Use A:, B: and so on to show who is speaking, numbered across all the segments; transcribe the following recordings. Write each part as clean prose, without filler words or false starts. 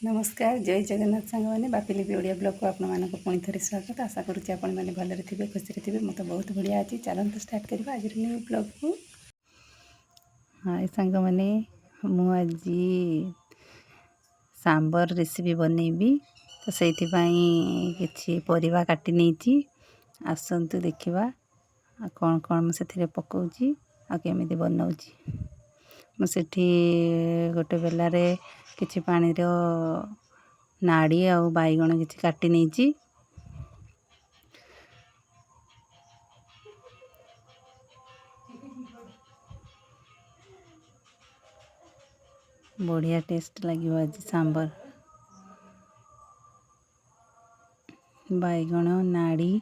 A: नमस्कार जय जगन्नाथ सांग मैंने बापिली ओडिया ब्लॉग को आपण मानक पुणी थे स्वागत। आशा करुच्ची आपण मैंने भलरे थे खुशी थे मत बहुत बढ़िया अच्छी चलते स्टार्ट करवा आज न्यू ब्लॉग को। हाँ सांग मैंने मुझे सांबर रेसिपी बनैबी तो से कि परिवा काटी नहीं आसतु देखा कौन कौन मुझे पकाऊँगी आमती बनाऊँगी। मुझे गोटे बेलार कि पानी नाड़ी आ बैगण कि काटी नहीं बढ़िया टेस्ट लगे आज सांबर बैगण नाड़ी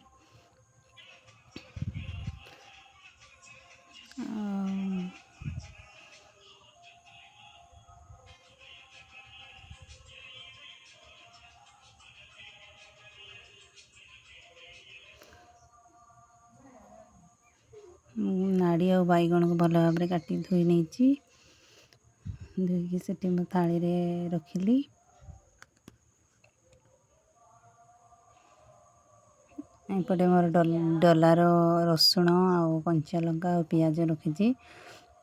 A: नाड़ी आ बैगण को भल भाव काटी धोई नहीं धोईकी से थाली रे रखिली। एपटे मोर डलार रसुण आ कंचा लंका आ पियाज रखी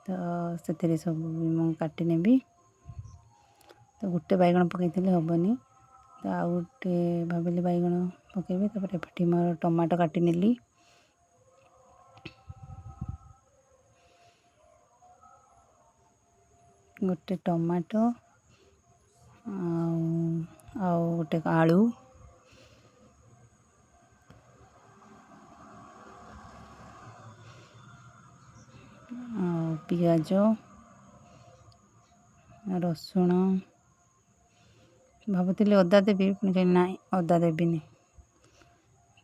A: तो से सब मुझे काटी नेबी। तो गोटे बैगण पकई हेनी तो आउ गोटे भाविली बैगण पकेबी तापर मोर टमाटो काटी नेली। गोटे टमाटो गोटे आलू पियाज रसुण भावुली अदा देवी पुणी ना अदा देवीनि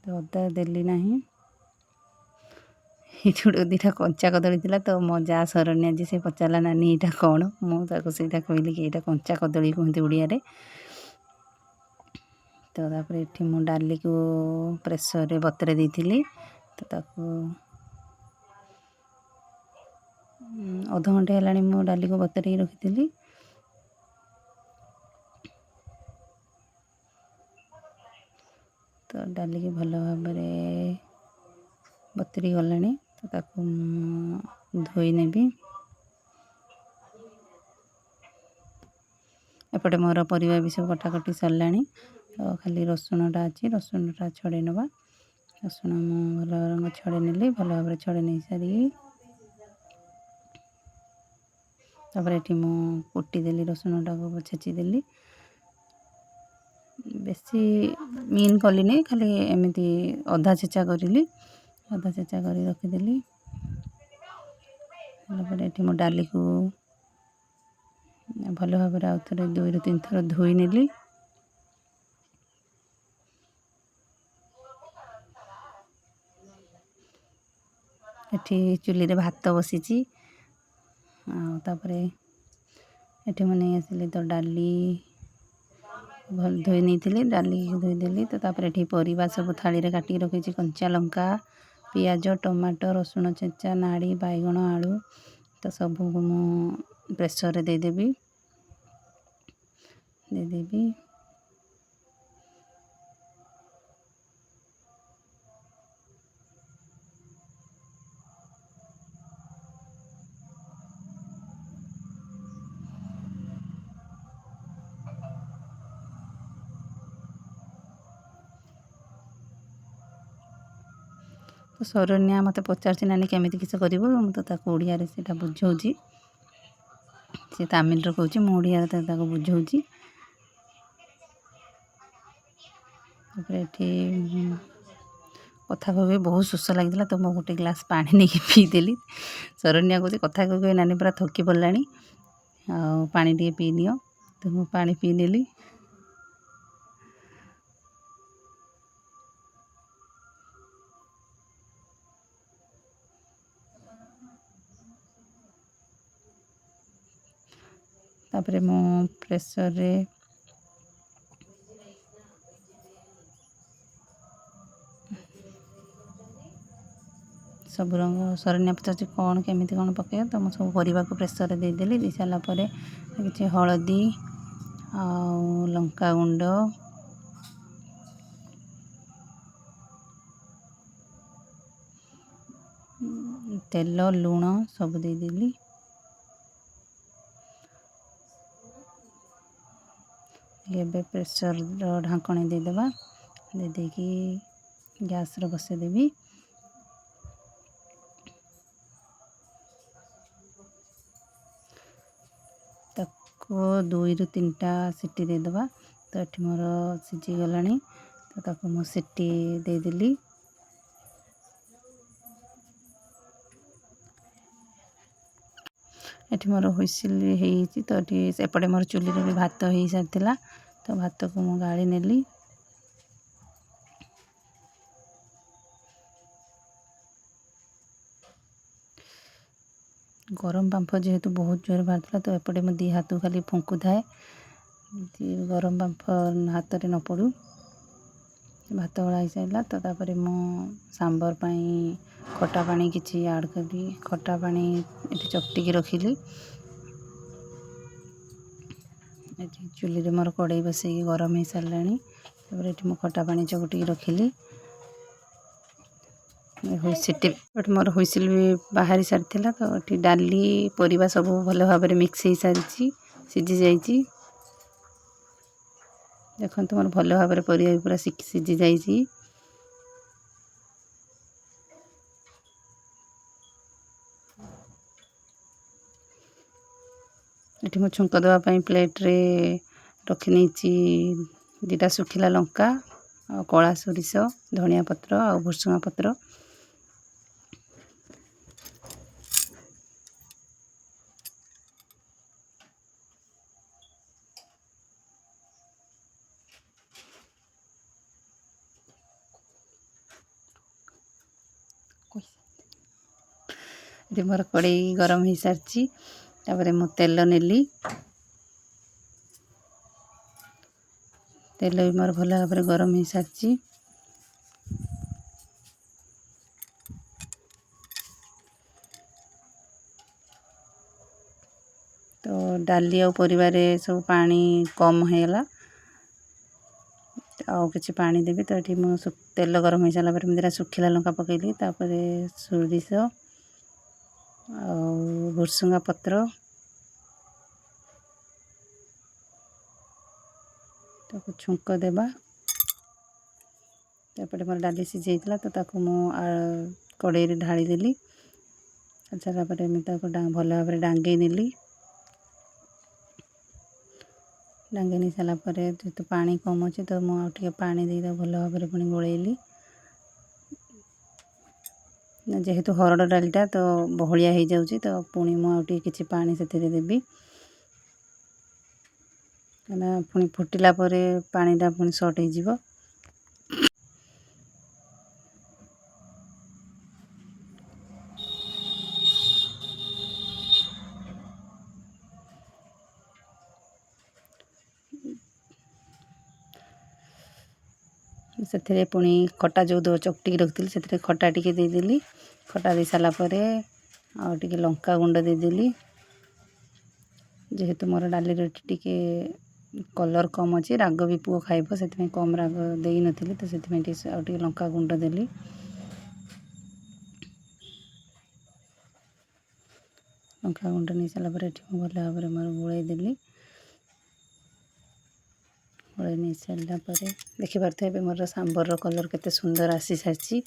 A: तो अदा देली ना। ये दीटा कंचा कदली थी तो मो जा सरण्या जी से पचारा नानी यहाँ कौन मुझे कहली कि यहाँ कंचा कदली कहते ओडिया तो तापर ये मु डाली को प्रेसर रे बतरे देती तो ताकू अध घंटे है मु डाली को बतरे रखी तो डाली की भल भाव बतरी गला तो ताकू धोई नेबी। एपटे मोर परिवा भी सब कटाकटी सरला तो खाली रसुणटा अच्छी रसुणटा छड़े नवा रसुण भल रंग छड़े नेली भल भाव छड़े नहीं सारी तापर ये कुटी देली रसुणटा को छेचिदेली बेसी मीन कली नहीं खाली एमती अधा छेचा करी अधा छेचा कर रखीदेली। ये डाली को भल भाव आउ थे 2 ରୁ 3 थर धोई नेली। एठी चुली रे भात बसीची ये मुझे आसिली तो डाली भल धोई नहीं डाली धोईदेली तो तापर ये परिवा सब थाली रे काटी रखी कंचा लंका पियाज टमाटो रसुण छेचा नाड़ी बैगण आलू तो सब मु प्रेसर रे देदेवी तो सरण्या मत पचार नानी केमी किस कर तो ओडिया से बुझाऊँगी सी तामिल कहूँ मुझे बुझाऊँगी। कथा कह बहुत शोष लगी तो मुझे गोटे ग्लास पानी नहीं पीदेली। सरण्या कहे कथा कह नानी पूरा थकी पड़ा पा टे पी नियो तो मुझे पा पीदेली। तापरे मो प्रेसर रे सब रंग सरण्या पचार कौन केमी कौन पकड़ तो मुझे सब परिवा को प्रेसर देदेली दे सारापर कि हलदी ଆଉ ଲଙ୍କାଗୁଣ୍ଡ, ତେଲ, ଲୁଣ ସବୁ ଦେଇଦେଲି। ଏବେ ପ୍ରେସରର ଢାଙ୍କଣି ଦେଇଦେବା। ଦେଇକି ଗ୍ୟାସ୍ରେ ବସାଇଦେବି। ତାକୁ 2ରୁ 3ଟା ସିଟି ଦେଇଦେବା। ତ ଏଠି ମୋର ସିଝିଗଲାଣି, ତ ତାକୁ ମୁଁ ସିଟି ଦେଇଦେଲି। ଏଠି ମୋର ହୁଇସିଲ୍ ହେଇଛି, ତ ଏଠି ଏପଟେ ମୋର ଚୁଲିରେ ବି ଭାତ ହେଇସାରିଥିଲା। ତ ଭାତକୁ ମୁଁ ଗାଳି ନେଲି। ଗରମ ବାମ୍ଫ ଯେହେତୁ ବହୁତ ଜୋରରେ ବାହାରୁଥିଲା, ତ ଏପଟେ ମୁଁ 2 ହାତକୁ ଖାଲି ଫୁଙ୍କୁଥାଏ, ଗରମ ବାମ୍ଫ ହାତରେ ନ ପଡ଼ୁ। ଭାତ ଗଳା ହେଇସାରିଲା, ତ ତାପରେ ମୁଁ ସାମ୍ବର ପାଇଁ ଖଟା ପାଣି କିଛି ଆଡ଼୍ କଲି। ଖଟା ପାଣି ଏଠି ଚକଟିକି ରଖିଲି। ଏଠି ଚୁଲିରେ ମୋର କଡ଼େଇ ବସେଇକି ଗରମ ହେଇସାରିଲାଣି। ତାପରେ ଏଠି ମୁଁ ଖଟା ପାଣି ଚକଟିକି ରଖିଲି। ଏଠି ମୋର ହୁଇସିଲ୍ ବି ବାହାରି ସାରିଥିଲା। ତ ଏଠି ଡାଲି, ପରିବା ସବୁ ଭଲ ଭାବରେ ମିକ୍ସ ହେଇସାରିଛି, ସିଝି ଯାଇଛି। ଦେଖନ୍ତୁ ମୋର ଭଲ ଭାବରେ ପରିବା ବି ପୁରା ସିଝି ଯାଇଛି। ଏଠି ମୁଁ ଛୁଙ୍କ ଦେବା ପାଇଁ ପ୍ଲେଟ୍ରେ ରଖି ନେଇଛି 2ଟା ଶୁଖିଲା ଲଙ୍କା, ଆଉ କଳା ସୋରିଷ, ଧନିଆ ପତ୍ର ଆଉ ଭୃଷୁଙ୍ଗା ପତ୍ର। ଏଠି ମୋର କଡ଼େଇ ଗରମ ହେଇସାରିଛି। ତାପରେ ମୁଁ ତେଲ ନେଲି। ତେଲ ବି ମୋର ଭଲ ଭାବରେ ଗରମ ହେଇସାରିଛି। ତ ଡାଲି ଆଉ ପରିବାରେ ସବୁ ପାଣି କମ୍ ହେଇଗଲା, ଆଉ କିଛି ପାଣି ଦେବି। ତ ଏଠି ମୁଁ ତେଲ ଗରମ ହେଇସାରିଲା ପରେ ମୁଁ 2ଟା ଶୁଖିଲା ଲଙ୍କା ପକାଇଲି। ତାପରେ ସୋରିଷ ଆଉ ଭୃଷୁଙ୍ଗା ପତ୍ର, ତାକୁ ଛୁଙ୍କ ଦେବା। ତାପରେ ମୋର ଡାଲି ସିଝାଇଥିଲା, ତ ତାକୁ ମୁଁ କଡ଼େଇରେ ଢାଳି ଦେଲି। ସାରିଲା ପରେ ମୁଁ ତାକୁ ଭଲ ଭାବରେ ଡାଙ୍ଗେଇ ନେଲି। ଡାଙ୍ଗେଇ ନେଇ ସାରିଲା ପରେ ଯେହେତୁ ପାଣି କମ୍ ଅଛି, ତ ମୁଁ ଆଉ ଟିକେ ପାଣି ଦେଇ ତାକୁ ଭଲ ଭାବରେ ପୁଣି ଗୋଳେଇଲି। ଯେହେତୁ ହରଡ଼ ଡାଲିଟା ତ ବହଳିଆ ହେଇଯାଉଛି, ତ ପୁଣି ମୁଁ ଆଉ ଟିକେ କିଛି ପାଣି ସେଥିରେ ଦେବି। କାହିଁକିନା ପୁଣି ଫୁଟିଲା ପରେ ପାଣିଟା ପୁଣି ସର୍ଟ ହେଇଯିବ। ସେଥିରେ ପୁଣି ଖଟା ଯେଉଁ ଚକଟିକି ରଖିଥିଲି, ସେଥିରେ ଖଟା ଟିକେ ଦେଇଦେଲି। ଖଟା ଦେଇ ସାରିଲା ପରେ ଆଉ ଟିକେ ଲଙ୍କା ଗୁଣ୍ଡ ଦେଇଦେଲି। ଯେହେତୁ ମୋର ଡାଲିରେ ଟିକେ କଲର୍ କମ୍ ଅଛି, ରାଗ ବି ପୁଅ ଖାଇବ, ସେଥିପାଇଁ କମ୍ ରାଗ ଦେଇନଥିଲି। ତ ସେଥିପାଇଁ ଟିକେ ଆଉ ଟିକେ ଲଙ୍କା ଗୁଣ୍ଡ ଦେଲି। ଲଙ୍କା ଗୁଣ୍ଡ ନେଇ ସାରିଲା ପରେ ଏଠି ମୁଁ ଭଲ ଭାବରେ ମୋର ଗୋଳେଇ ଦେଲି। ଗୋଳେଇ ନେଇ ସାରିଲା ପରେ ଦେଖିପାରୁଥିବେ ଏବେ ମୋର ସାମ୍ବରର କଲର୍ କେତେ ସୁନ୍ଦର ଆସିସାରିଛି।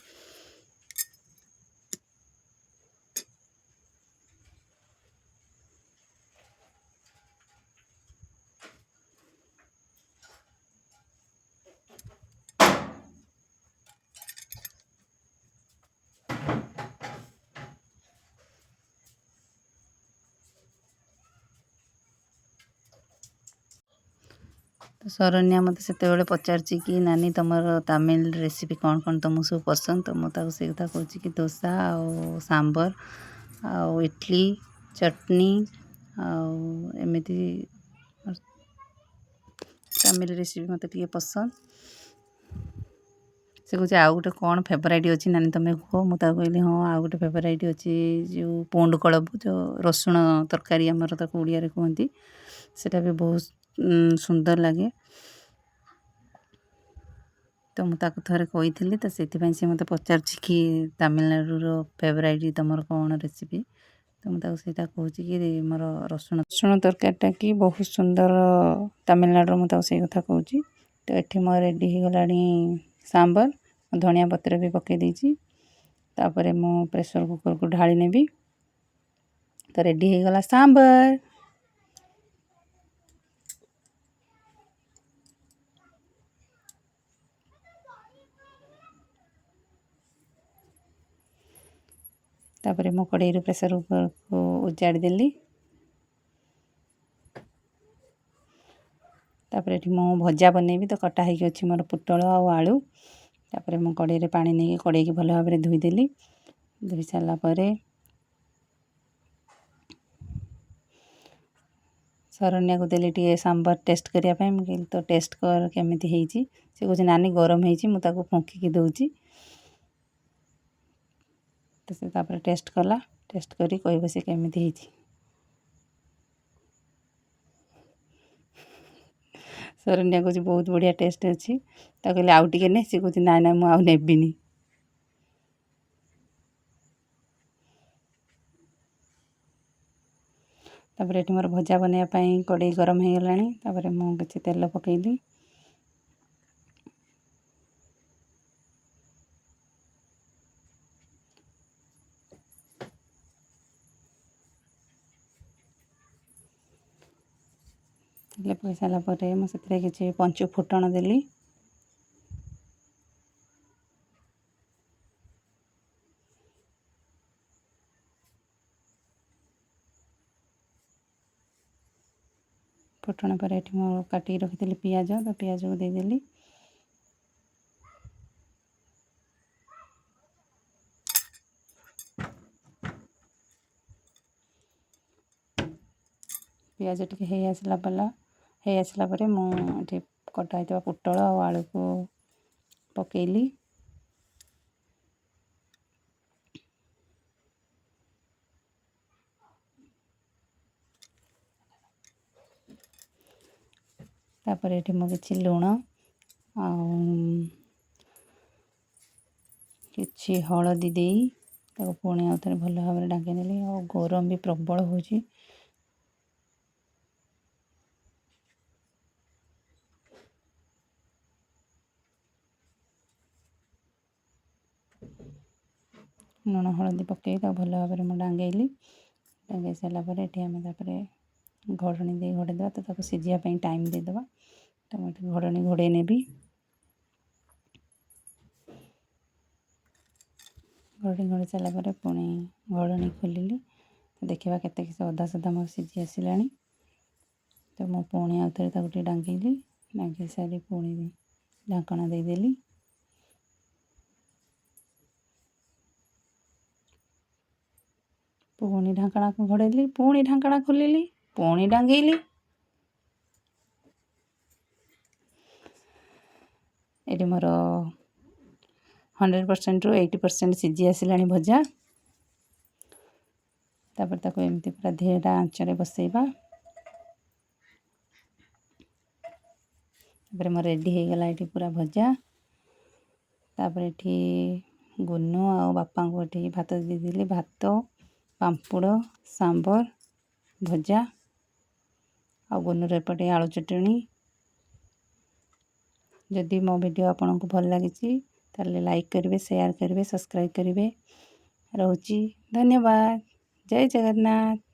A: ତ ଶରଣ୍ୟା ମୋତେ ସେତେବେଳେ ପଚାରୁଛି କି ନାନୀ ତୁମର ତାମିଲ ରେସିପି କ'ଣ କ'ଣ ତୁମକୁ ସବୁ ପସନ୍ଦ। ତ ମୁଁ ତାକୁ ସେଇ କଥା କହୁଛି କି ଦୋସା ଆଉ ସାମ୍ବର ଆଉ ଇଡ଼ଲି, ଚଟନି ଆଉ ଏମିତି ତାମିଲ ରେସିପି ମୋତେ ଟିକେ ପସନ୍ଦ। ସେ କହୁଛି ଆଉ ଗୋଟେ କ'ଣ ଫେଭରାଇଟ୍ ଅଛି ନାନୀ ତୁମେ କୁହ। ମୁଁ ତାକୁ କହିଲି ହଁ ଆଉ ଗୋଟେ ଫେଭରାଇଟ୍ ଅଛି ଯେଉଁ ପୋଣ୍ଡ କଳବୁ, ଯେଉଁ ରସୁଣ ତରକାରୀ ଆମର ତାକୁ ଓଡ଼ିଆରେ କୁହନ୍ତି, ସେଇଟା ବି ବହୁତ ସୁନ୍ଦର ଲାଗେ। ତ ମୁଁ ତାକୁ ଥରେ କହିଥିଲି, ତ ସେଥିପାଇଁ ସେ ମୋତେ ପଚାରୁଛି କି ତାମିଲନାଡ଼ୁର ଫେଭରାଇଟ୍ ତୁମର କ'ଣ ରେସିପି। ତ ମୁଁ ତାକୁ ସେଇଟା କହୁଛି କି ମୋର ରସୁଣ ତରକାରୀଟା କି ବହୁତ ସୁନ୍ଦର ତାମିଲନାଡ଼ୁର, ମୁଁ ତାକୁ ସେଇ କଥା କହୁଛି। ତ ଏଠି ମୋର ରେଡ଼ି ହେଇଗଲାଣି ସାମ୍ବର, ଧନିଆ ପତ୍ର ବି ପକାଇ ଦେଇଛି। ତାପରେ ମୁଁ ପ୍ରେସର କୁକରକୁ ଢାଳି ନେବି। ତ ରେଡ଼ି ହେଇଗଲା ସାମ୍ବର। ତାପରେ ମୁଁ କଡ଼େଇରୁ ପ୍ରେସର କୁକରକୁ ଉଜାଡ଼ି ଦେଲି। ତାପରେ ଏଠି ମୁଁ ଭଜା ବନେଇବି, ତ କଟା ହେଇକି ଅଛି ମୋର ପୋଟଳ ଆଉ ଆଳୁ। ତାପରେ ମୁଁ କଡ଼େଇରେ ପାଣି ନେଇକି କଡ଼େଇକି ଭଲ ଭାବରେ ଧୋଇଦେଲି। ଧୋଇ ସାରିଲା ପରେ ଶରଣ୍ୟାକୁ ଦେଲି ଟିକେ ସାମ୍ବର ଟେଷ୍ଟ କରିବା ପାଇଁ। ମୁଁ କହିଲି ତ ଟେଷ୍ଟ କର କେମିତି ହେଇଛି। ସେ କହୁଛି ନାନୀ ଗରମ ହେଇଛି, ମୁଁ ତାକୁ ଫୁଙ୍କିକି ଦେଉଛି। ତ ସେ ତାପରେ ଟେଷ୍ଟ କଲା, ଟେଷ୍ଟ କରି କହିବ ସେ କେମିତି ହେଇଛି। ଶରଣ୍ୟା କହୁଛି ବହୁତ ବଢ଼ିଆ ଟେଷ୍ଟ ଅଛି। ତାକୁ କହିଲେ ଆଉ ଟିକେ ନେ, ସେ କହୁଛି ନାଇଁ ମୁଁ ଆଉ ନେବିନି। ତାପରେ ଏଠି ମୋର ଭଜା ବନେଇବା ପାଇଁ କଡ଼େଇ ଗରମ ହେଇଗଲାଣି। ତାପରେ ମୁଁ କିଛି ତେଲ ପକେଇଲି। ତେଲ ପକାଇ ସାରିଲା ପରେ ମୁଁ ସେଥିରେ କିଛି ପଞ୍ଚୁ ଫୁଟଣ ଦେଲି। ଫୁଟଣ ପରେ ଏଠି ମୁଁ କାଟିକି ରଖିଥିଲି ପିଆଜ, ତ ପିଆଜକୁ ଦେଇଦେଲି। ପିଆଜ ଟିକେ ହେଇ ଆସିଲା ପରେ ମୁଁ ଏଠି କଟା ହେଇଥିବା ପୋଟଳ ଆଉ ଆଳୁକୁ ପକେଇଲି। ତାପରେ ଏଠି ମୁଁ କିଛି ଲୁଣ ଆଉ କିଛି ହଳଦୀ ଦେଇ ତାକୁ ପୁଣି ଆଉ ଥରେ ଭଲ ଭାବରେ ଢାଙ୍କି ଦେଲି। ଆଉ ଗରମ ବି ପ୍ରବଳ ହେଉଛି। ଲୁଣ ହଳଦୀ ପକାଇ ତାକୁ ଭଲ ଭାବରେ ମୁଁ ଢାଙ୍ଗେଇ ସାରିଲା ପରେ ଏଠି ଆମେ ତାପରେ ଘୋଡ଼ଣି ଦେଇ ଘୋଡ଼େଇ ଦେବା। ତ ତାକୁ ସିଝିବା ପାଇଁ ଟାଇମ୍ ଦେଇଦେବା। ତ ମୁଁ ଏଠି ଘୋଡ଼ଣି ଘୋଡ଼େଇ ନେବି। ଘୋଡ଼େଇ ସାରିଲା ପରେ ପୁଣି ଘୋଡ଼ଣି ଖୋଲିଲି। ତ ଦେଖିବା କେତେ ଅଧା ସୁଧା ମୋର ସିଝି ଆସିଲାଣି। ତ ମୁଁ ପୁଣି ଆଉ ଥରେ ତାକୁ ଟିକେ ଢାଙ୍କିଲି। ଢାଙ୍କି ସାରି ପୁଣି ଢାଙ୍କଣା ଦେଇଦେଲି। ପୁଣି ଢାଙ୍କଣାକୁ ଘୋଡ଼େଇଲି, ପୁଣି ଢାଙ୍କଣା ଖୋଲିଲି, ପୁଣି ଢାଙ୍କିଲି। ଏଠି ମୋର 100%ରୁ 80% ସିଝି ଆସିଲାଣି ଭଜା। ତାପରେ ତାକୁ ଏମିତି ପୁରା ଧୀରେ ଆଞ୍ଚରେ ବସେଇବା। ତାପରେ ମୋର ରେଡ଼ି ହେଇଗଲା ଏଠି ପୁରା ଭଜା। ତାପରେ ଏଠି ଗୁନୁ ଆଉ ବାପାଙ୍କୁ ଏଠି ଭାତ ଦେଇଦେଲି। ଭାତ, ପାମ୍ପଡ଼, ସାମ୍ବର, ଭଜା ଆଉ ଗୁନୁର ଏପଟେ ଆଳୁ ଚଟଣି। ଯଦି ମୋ ଭିଡ଼ିଓ ଆପଣଙ୍କୁ ଭଲ ଲାଗିଛି ତାହେଲେ ଲାଇକ୍ କରିବେ, ସେୟାର କରିବେ, ସବସ୍କ୍ରାଇବ୍ କରିବେ। ରହୁଛି, ଧନ୍ୟବାଦ। ଜୟ ଜଗନ୍ନାଥ।